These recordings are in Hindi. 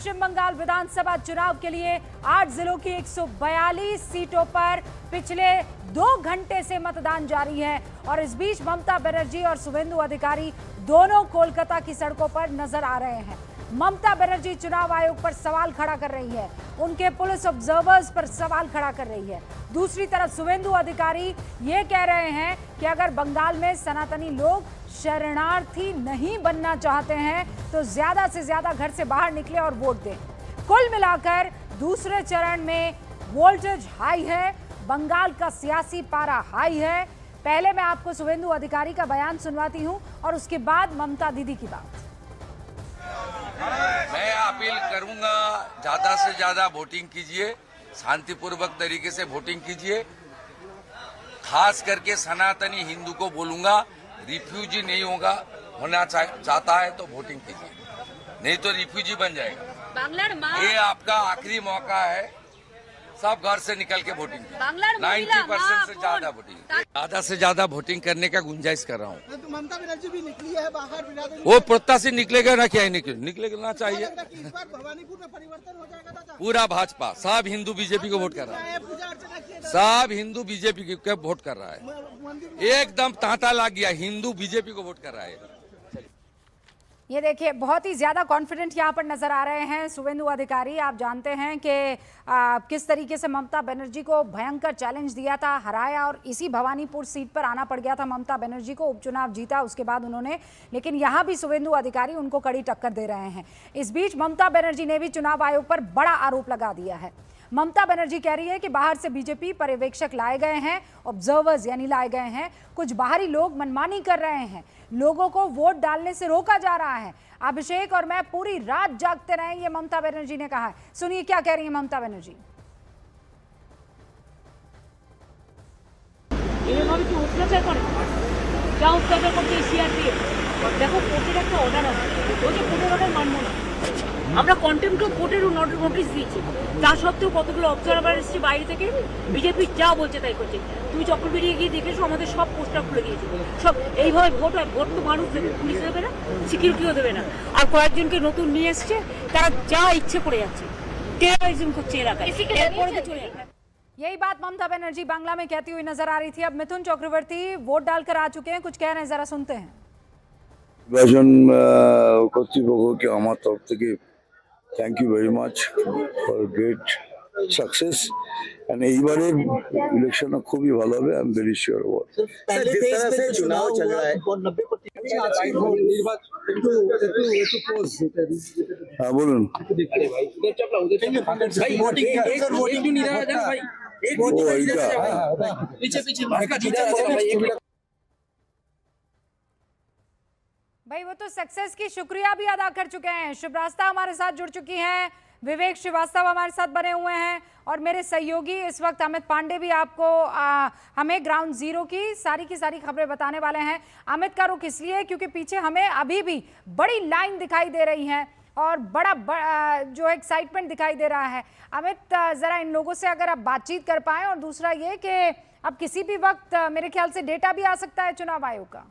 पश्चिम बंगाल विधानसभा चुनाव के लिए 8 जिलों की 142 सीटों पर पिछले 2 घंटे से मतदान जारी है और इस बीच ममता बनर्जी और शुभेंदु अधिकारी दोनों कोलकाता की सड़कों पर नजर आ रहे हैं। ममता बनर्जी चुनाव आयोग पर सवाल खड़ा कर रही है, उनके पुलिस ऑब्जर्वर्स पर सवाल खड़ा कर रही है। दूसरी तरफ शुभेंदु अधिकारी ये कह रहे हैं कि अगर बंगाल में सनातनी लोग शरणार्थी नहीं बनना चाहते हैं तो ज्यादा से ज्यादा घर से बाहर निकले और वोट दें। कुल मिलाकर दूसरे चरण में वोल्टेज हाई है, बंगाल का सियासी पारा हाई है। पहले मैं आपको शुभेंदु अधिकारी का बयान सुनवाती हूं और उसके बाद ममता दीदी की बात। मैं अपील करूंगा, ज्यादा से ज्यादा वोटिंग कीजिए, शांतिपूर्वक तरीके से वोटिंग कीजिए। खास करके सनातनी हिंदू को बोलूंगा, रिफ्यूजी नहीं होना चाहता है तो वोटिंग कीजिए, नहीं तो रिफ्यूजी बन जाएगा। ये आपका आखिरी मौका है, सब घर से निकल के वोटिंग कीजिए। 90% से ज्यादा वोटिंग, ज्यादा से ज्यादा वोटिंग करने का गुंजाइश कर रहा हूँ। तो ममता बनर्जी भी निकली है बाहर, वो प्रत्याशी निकलेगा ना, क्या निकलना चाहिए। इस बार भवानीपुर में परिवर्तन हो जाएगा दादा? पूरा भाजपा, सब हिंदू बीजेपी को वोट कर रहा है, सब हिंदू बीजेपी को वोट कर रहा है। एकदम तांता लग गया, हिंदू बीजेपी को वोट कर रहा है। ये देखिए, बहुत ही ज्यादा कॉन्फिडेंट यहाँ पर नजर आ रहे हैं शुभेंदु अधिकारी। आप जानते हैं कि किस तरीके से ममता बनर्जी को भयंकर चैलेंज दिया था, हराया और इसी भवानीपुर सीट पर आना पड़ गया था ममता बनर्जी को, उपचुनाव जीता उसके बाद उन्होंने, लेकिन यहाँ भी शुभेंदु अधिकारी उनको कड़ी टक्कर दे रहे हैं। इस बीच ममता बनर्जी ने भी चुनाव आयोग पर बड़ा आरोप लगा दिया है। ममता बनर्जी कह रही है कि बाहर से बीजेपी पर्यवेक्षक लाए गए हैं, ऑब्जर्वर्स यानी लाए गए हैं, कुछ बाहरी लोग मनमानी कर रहे हैं, लोगों को वोट डालने से रोका जा रहा है। अभिषेक और मैं पूरी रात जागते रहे, ये ममता बनर्जी ने कहा है। सुनिए क्या कह रही है ममता बनर्जी। আমরা কন্টেম্পট অফ কোর্টের নোটিশ দিয়েছি, তা সত্ত্বেও কতগুলো অবজারভার এসেছে বাইরে থেকে, বিজেপি যা বলছে তাই করছে। তুমি চক্রবেড়ি গিয়ে দেখেছো, আমাদের সব পোস্টার খুলে দিয়েছে। সব এইভাবে ভোট হয়, ভোট তো মানুষ দেবে, পুলিশ দেবে না, সিকিউরিটিও দেবে না। আর কয়েকজনকে নতুন নিয়ে এসছে, তারা যা ইচ্ছে করে যাচ্ছে, টেরোরিজম করছে এলাকায়, এরপরে তো চলে যাবে। यही बात ममता बनर्जी बांग्ला में कहती हुई नजर आ रही थी। अब मिथुन चक्रवर्ती वोट डालकर आ चुके हैं, कुछ कह रहे हैं, जरा सुनते हैं। নির্বাচন কর্তৃপক্ষকে আমার তরফ থেকে thank you very much for great success. এইবারে ইলেকশন খুবই ভালো হবে, আই এম ভেরি শিওর। चुनाव चल रहा है, হ্যাঁ বলুন। भाई वो तो सक्सेस की शुक्रिया भी अदा कर चुके हैं। शुभ्रास्ता हमारे साथ जुड़ चुकी हैं, विवेक श्रीवास्तव हमारे साथ बने हुए हैं और मेरे सहयोगी इस वक्त अमित पांडे भी आपको हमें ग्राउंड जीरो की सारी खबरें बताने वाले हैं। अमित का रुख इसलिए क्योंकि पीछे हमें अभी भी बड़ी लाइन दिखाई दे रही है और बड़ा जो एक्साइटमेंट दिखाई दे रहा है। अमित, जरा इन लोगों से अगर आप बातचीत कर पाएं, और दूसरा ये कि अब किसी भी वक्त मेरे ख्याल से डेटा भी आ सकता है चुनाव आयोग का।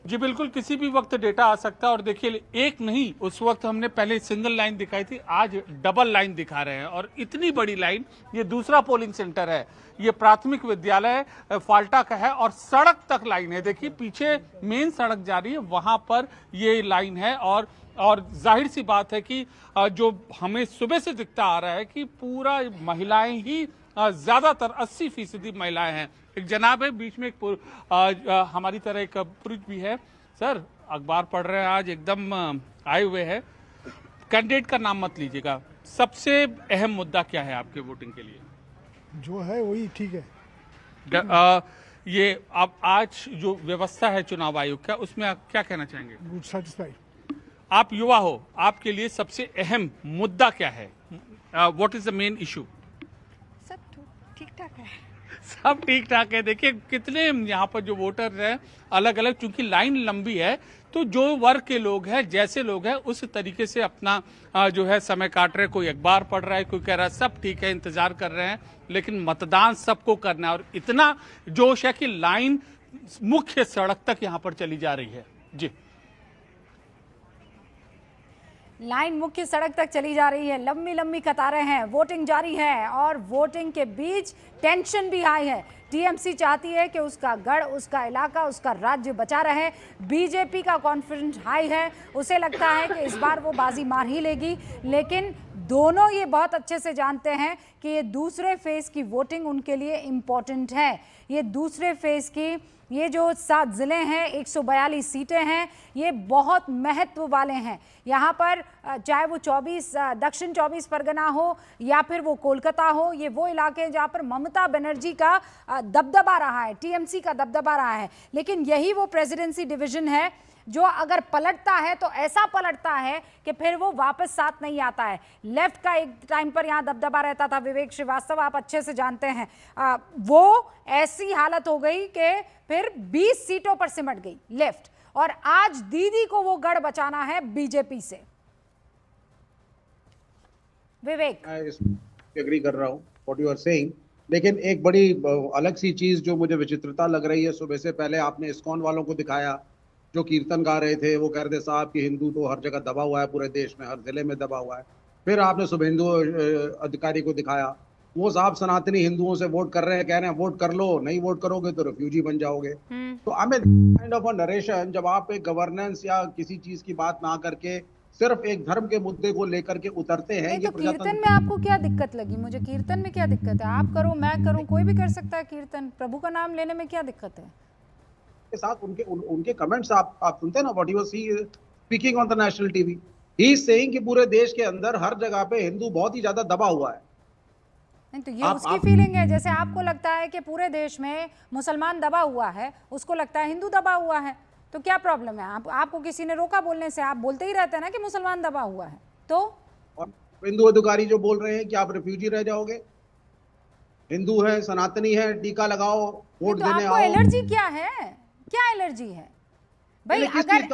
जी बिल्कुल, किसी भी वक्त डेटा आ सकता है। और देखिए, एक नहीं, उस वक्त हमने पहले सिंगल लाइन दिखाई थी, आज डबल लाइन दिखा रहे हैं। और इतनी बड़ी लाइन, ये दूसरा पोलिंग सेंटर है, ये प्राथमिक विद्यालय फाल्टा का है और सड़क तक लाइन है। देखिए पीछे मेन सड़क जा रही है, वहां पर ये लाइन है। और जाहिर सी बात है कि जो हमें सुबह से दिखता आ रहा है कि पूरा महिलाएं ही, ज्यादातर 80% महिलाएं हैं। एक जनाब है बीच में, एक हमारी तरह एक पुरुष भी है। सर, अखबार पढ़ रहे हैं, आज एकदम आए हुए हैं। कैंडिडेट का नाम मत लीजिएगा, सबसे अहम मुद्दा क्या है आपके वोटिंग के लिए? जो है वही ठीक है। ये अब आज जो व्यवस्था है चुनाव आयोग का, उसमें आप क्या कहना चाहेंगे? Good satisfied. आप युवा हो, आपके लिए सबसे अहम मुद्दा क्या है? What is the main issue? सब ठीक ठाक है, सब ठीक ठाक है। देखिए कितने यहाँ पर जो वोटर हैं अलग अलग, चूंकि लाइन लंबी है तो जो वर्ग के लोग हैं, जैसे लोग हैं, उस तरीके से अपना जो है समय काट रहे हैं। कोई अखबार पढ़ रहा है, कोई कह रहा है सब ठीक है, इंतजार कर रहे हैं, लेकिन मतदान सबको करना है। और इतना जोश है कि लाइन मुख्य सड़क तक यहाँ पर चली जा रही है। जी लाइन मुख्य सड़क तक चली जा रही है, लंबी लंबी कतारें हैं, वोटिंग जारी है और वोटिंग के बीच टेंशन भी हाई है। टीएमसी चाहती है कि उसका गढ़, उसका इलाका, उसका राज्य बचा रहे। बीजेपी का कॉन्फिडेंस हाई है, उसे लगता है कि इस बार वो बाजी मार ही लेगी। लेकिन दोनों ये बहुत अच्छे से जानते हैं कि ये दूसरे फेज की वोटिंग उनके लिए इम्पॉर्टेंट है। ये दूसरे फेज की ये जो 7 ज़िले हैं, 142 सीटें हैं, ये बहुत महत्व वाले हैं। यहाँ पर चाहे वो 24 दक्षिण 24 परगना हो या फिर वो कोलकाता हो, ये वो इलाके हैं जहाँ पर ममता बनर्जी का दबदबा रहा है, टीएमसी का दबदबा रहा है। लेकिन यही वो प्रेसिडेंसी डिवीजन है जो अगर पलटता है तो ऐसा पलटता है कि फिर वो वापस साथ नहीं आता है। लेफ्ट का एक टाइम पर यहाँ दबदबा रहता था, विवेक श्रीवास्तव आप अच्छे से जानते हैं। वो ऐसी हालत हो गई कि फिर 20 सीटों पर सिमट गई लेफ्ट, और आज दीदी को वो गढ़ बचाना है बीजेपी से। विवेक, एग्री कर रहा हूँ व्हाट यू आर सेइंग, लेकिन एक बड़ी अलग सी चीज जो मुझे विचित्रता लग रही है, सुबह से पहले आपने इस्कॉन वालों को दिखाया जो कीर्तन गा रहे थे, वो कह रहे थे साहब कि हिंदू तो हर जगह दबा हुआ है, पूरे देश में हर जिले में दबा हुआ है। फिर आपने शुभेंदु अधिकारी को दिखाया, वो साहब सनातनी हिंदुओं से वोट कर रहे हैं, कह रहे हैं वोट कर लो, नहीं वोट करोगे तो रिफ्यूजी बन जाओगे। तो हमें काइंड ऑफ अ नरेशन, जब आप एक गवर्नेंस या किसी चीज की बात ना करके सिर्फ एक धर्म के मुद्दे को लेकर के उतरते हैं, नहीं, तो कीर्तन में आपको क्या दिक्कत लगी? मुझे कीर्तन में क्या दिक्कत है? आप करो, मैं करूं, कोई भी कर सकता है कीर्तन। प्रभु का नाम लेने में क्या दिक्कत है? के साथ उनके कमेंट्स आप सुनते हैं ना, what he was speaking on the national TV, he is saying कि पूरे देश के अंदर हर जगह पे हिंदू बहुत ही ज्यादा दबा हुआ है। नहीं, तो ये उसकी फीलिंग है। जैसे आपको लगता है कि पूरे देश में मुसलमान दबा हुआ है, उसको लगता है हिंदू दबा हुआ है, तो क्या प्रॉब्लम है? आपको किसी ने रोका बोलने से? आप बोलते ही रहते हैं ना कि मुसलमान दबा हुआ है। तो और हिंदू अधिकारी जो बोल रहे हैं कि आप रिफ्यूजी रह जाओगे, हिंदू है, सनातनी है, टीका लगाओ, वोट देने आओ। आपको एलर्जी क्या है? क्या एलर्जी है भाई?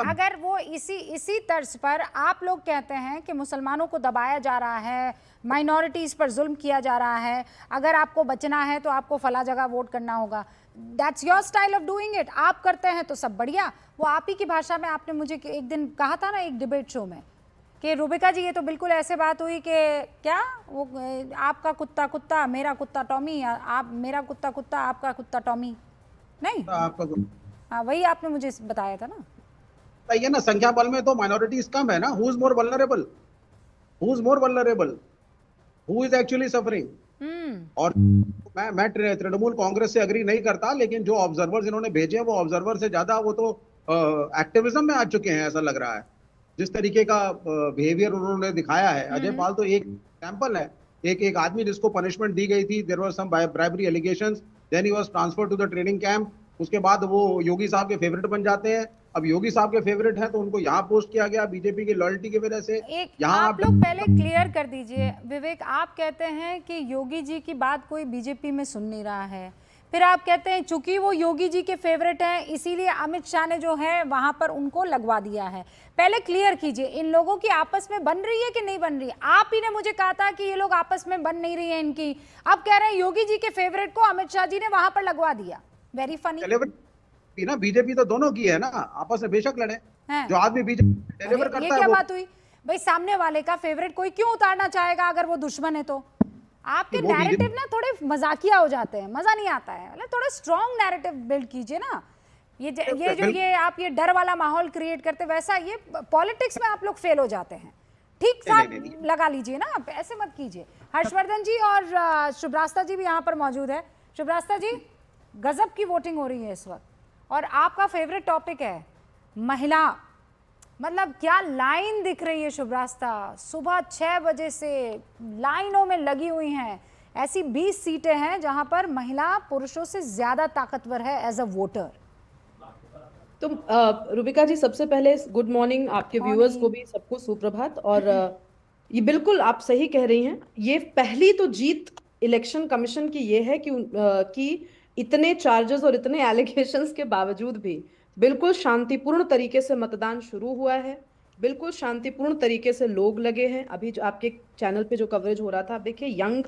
अगर वो इसी तर्ज पर आप लोग कहते हैं कि मुसलमानों को दबाया जा रहा है, माइनॉरिटीज़ पर जुल्म किया जा रहा है, अगर आपको बचना है तो आपको फला जगह वोट करना होगा, that's your style of doing it. आप करते हैं तो सब बढ़िया। वो आप ही की भाषा में आपने मुझे एक दिन कहा था ना एक डिबेट शो में कि रूबिका जी, ये तो बिल्कुल ऐसे बात हुई कि क्या वो आपका कुत्ता कुत्ता, मेरा कुत्ता टॉमी, आप मेरा कुत्ता कुत्ता, आपका कुत्ता टॉमी। नहीं, हाँ, वही आपने मुझे बताया था ना। ये ना, संख्या बल में तो माइनॉरिटीज कम है ना। Who is more vulnerable, who is actually suffering. और मैं तृणमूल कांग्रेस से अग्री नहीं करता, लेकिन जो ऑब्जर्वर्स इन्होंने भेजे हैं वो ऑब्जर्वर से ज्यादा वो तो एक्टिविज्म में आ चुके हैं, ऐसा लग रहा है। जिस तरीके का बिहेवियर उन्होंने दिखाया है। अजय पाल तो एक एग्जांपल है, एक आदमी जिसको पनिशमेंट दी गई थी, there were some bribery allegations, then he was transferred to the training camp. उसके बाद वो योगी साहब के फेवरेट बन जाते हैं। अब योगी साहब के फेवरेट हैं तो उनको यहाँ पोस्ट किया गया बीजेपी की लॉयल्टी की वजह से। यहाँ आप लोग पहले क्लियर कर दीजिए विवेक, आप कहते हैं कि योगी जी की बात कोई बीजेपी में सुन नहीं रहा है, फिर आप कहते हैं चूंकि वो योगी जी के फेवरेट हैं इसीलिए अमित शाह ने जो है वहां पर उनको लगवा दिया है। पहले क्लियर कीजिए, इन लोगों की आपस में बन रही है कि नहीं बन रही है? आप ही ने मुझे कहा था कि ये लोग आपस में बन नहीं रही है इनकी, अब कह रहे हैं योगी जी के फेवरेट को अमित शाह जी ने वहां पर लगवा दिया। वेरी फनी ना। बीजेपी तो दोनों की है ना, आपस में बेशक लड़े, जो आदमी बीजेपी डिलीवर करता है। ये क्या बात हुई भाई? सामने वाले का फेवरेट कोई क्यों उतारना चाहेगा अगर वो दुश्मन है तो? आपके नैरेटिव ना थोड़े मजाकिया हो जाते हैं, मजा नहीं आता है। मतलब थोड़ा स्ट्रॉन्ग नैरेटिव बिल्ड कीजिए ना। ये आप ये डर वाला माहौल क्रिएट करते, वैसा ये पॉलिटिक्स में आप लोग फेल हो जाते हैं। ठीक ठाक लगा लीजिए ना, आप ऐसे मत कीजिए। हर्षवर्धन जी और शुभ्रास्ता जी भी यहाँ पर मौजूद है। शुभ्रास्ता जी, गजब की वोटिंग हो रही है इस वक्त और आपका फेवरेट टॉपिक है महिला। मतलब क्या लाइन दिख रही है शुभ्रास्ता, सुबह 6 बजे से लाइनों में लगी हुई हैं। ऐसी 20 सीटें हैं जहां पर महिला पुरुषों से ज्यादा ताकतवर है एज अ वोटर। तो रूबिका जी, सबसे पहले गुड मॉर्निंग आपके व्यूअर्स को भी, सबको सुप्रभात। और ये बिल्कुल आप सही कह रही हैं, ये पहली तो जीत इलेक्शन कमीशन की ये है कि इतने चार्जेस और इतने एलिगेशंस के बावजूद भी बिल्कुल शांतिपूर्ण तरीके से मतदान शुरू हुआ है। बिल्कुल शांतिपूर्ण तरीके से लोग लगे हैं। अभी जो आपके चैनल पे जो कवरेज हो रहा था, आप देखिए यंग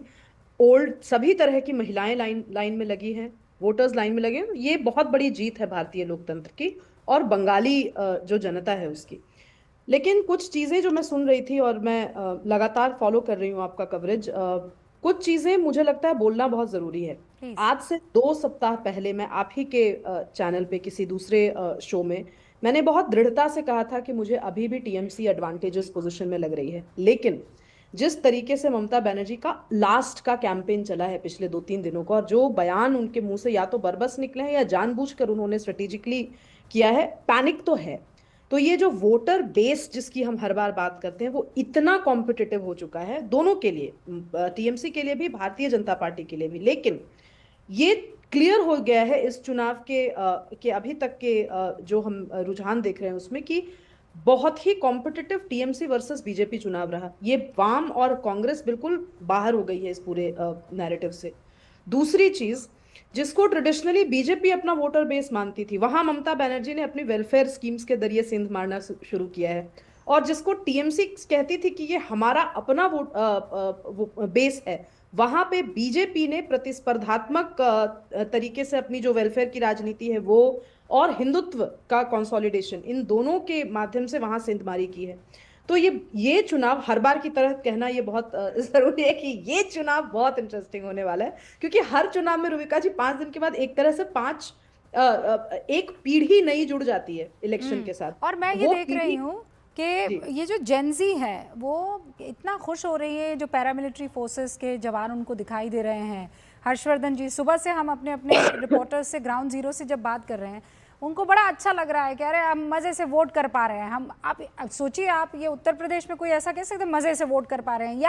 ओल्ड सभी तरह की महिलाएं लाइन में लगी हैं, वोटर्स लाइन में लगे हैं। ये बहुत बड़ी जीत है भारतीय लोकतंत्र की और बंगाली जो जनता है उसकी। लेकिन कुछ चीजें जो मैं सुन रही थी और मैं लगातार फॉलो कर रही हूँ आपका कवरेज, कुछ चीजें मुझे लगता है बोलना बहुत जरूरी है। Please. आज से 2 सप्ताह पहले मैं आप ही के चैनल पे किसी दूसरे शो में मैंने बहुत दृढ़ता से कहा था कि मुझे अभी भी टीएमसी एडवांटेजेस पोजीशन में लग रही है, लेकिन जिस तरीके से ममता बनर्जी का लास्ट का कैंपेन चला है पिछले 2-3 दिनों का, और जो बयान उनके मुंह से या तो बरबस निकले हैं या जानबूझकर उन्होंने स्ट्रेटेजिकली किया है, पैनिक तो है। तो ये जो वोटर बेस जिसकी हम हर बार बात करते हैं वो इतना कॉम्पिटिटिव हो चुका है दोनों के लिए, टीएमसी के लिए भी, भारतीय जनता पार्टी के लिए भी। लेकिन ये क्लियर हो गया है इस चुनाव के अभी तक के जो हम रुझान देख रहे हैं उसमें कि बहुत ही कॉम्पिटिटिव टीएमसी वर्सेस बीजेपी चुनाव रहा। ये वाम और कांग्रेस बिल्कुल बाहर हो गई है इस पूरे नैरेटिव से। दूसरी चीज, जिसको ट्रेडिशनली बीजेपी अपना वोटर बेस मानती थी, वहां ममता बनर्जी ने अपनी वेलफेयर स्कीम्स के जरिए सेंध मारना शुरू किया है, और जिसको टीएमसी कहती थी कि ये हमारा अपना बेस है, वहां पे बीजेपी ने प्रतिस्पर्धात्मक तरीके से अपनी जो वेलफेयर की राजनीति है वो और हिंदुत्व का कंसोलिडेशन, इन दोनों के माध्यम से वहां सेंधमारी की है। तो ये चुनाव हर बार की तरह कहना ये बहुत जरूरी है कि ये चुनाव बहुत इंटरेस्टिंग होने वाला है, क्योंकि हर चुनाव में रुबिका जी 5 दिन के बाद एक तरह से एक पीढ़ी नई जुड़ जाती है इलेक्शन के साथ। और मैं ये देख रही हूँ कि ये जो जेनजी है वो इतना खुश हो रही है, जो पैरामिलिट्री फोर्सेस के जवान उनको दिखाई दे रहे हैं। हर्षवर्धन जी, सुबह से हम अपने रिपोर्टर्स से ग्राउंड जीरो से जब बात कर रहे हैं, उनको बड़ा अच्छा लग रहा है, कह रहे हैं हम मज़े से वोट कर पा रहे हैं। हम आप सोचिए, आप ये उत्तर प्रदेश में कोई ऐसा कह सकते हैं मज़े से वोट कर पा रहे हैं,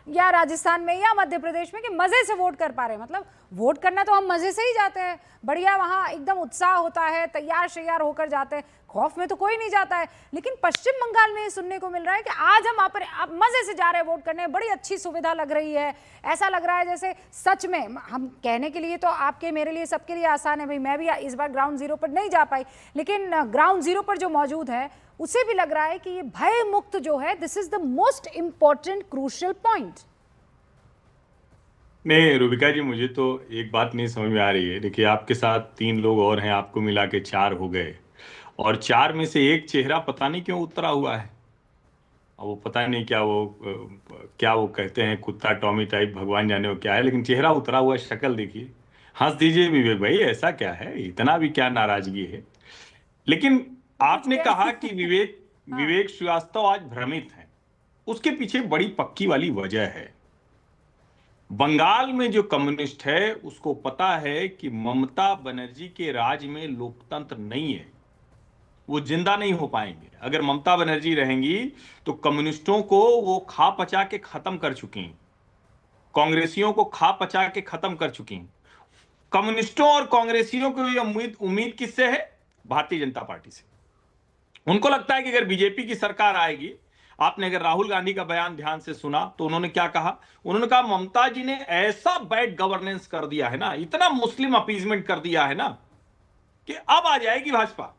या राजस्थान में या मध्य प्रदेश में कि मज़े से वोट कर पा रहे हैं। मतलब वोट करना तो हम मज़े से ही जाते हैं, बढ़िया, वहाँ एकदम उत्साह होता है, तैयार श्यार होकर जाते हैं, खौफ में तो कोई नहीं जाता है। लेकिन पश्चिम बंगाल में ये सुनने को मिल रहा है कि आज हम आप मज़े से जा रहे हैं वोट करने, बड़ी अच्छी सुविधा लग रही है, ऐसा लग रहा है जैसे सच में। हम कहने के लिए तो आपके मेरे लिए सबके लिए आसान है भाई, मैं भी इस बार ग्राउंड जीरो पर नहीं जा पाई, लेकिन ग्राउंड जीरो पर जो मौजूद है उसे भी लग रहा है कि ये भय मुक्त जो है, this is the most important crucial point. नहीं रुबिका जी, मुझे तो एक बात नहीं समझ में आ रही है। देखिए, आपके साथ 3 लोग और हैं, आपको मिला के 4 हो गए, और 4 में से एक चेहरा पता नहीं क्यों उतरा हुआ है। अब वो पता नहीं क्या वो कहते हैं कुत्ता टॉमी टाइप, भगवान जाने वो क्या है, लेकिन चेहरा उतरा हुआ, शक्ल देखिए। हंस दीजिए विवेक भाई, ऐसा क्या है, इतना भी क्या नाराजगी है। लेकिन आपने कहा कि विवेक श्रीवास्तव आज भ्रमित है, उसके पीछे बड़ी पक्की वाली वजह है। बंगाल में जो कम्युनिस्ट है उसको पता है कि ममता बनर्जी के राज में लोकतंत्र नहीं है, वो जिंदा नहीं हो पाएंगे। अगर ममता बनर्जी रहेंगी तो कम्युनिस्टों को वो खा पचा के खत्म कर चुकी हैं, कांग्रेसियों को खा पचा के खत्म कर चुकी हैं। कम्युनिस्टों और कांग्रेसियों को ये उम्मीद किससे है? भारतीय जनता पार्टी से। उनको लगता है कि अगर बीजेपी की सरकार आएगी, आपने अगर राहुल गांधी का बयान ध्यान से सुना तो उन्होंने क्या कहा? उन्होंने कहा ममता जी ने ऐसा बैड गवर्नेंस कर दिया है ना, इतना मुस्लिम अपीजमेंट कर दिया है ना, कि अब आ जाएगी भाजपा।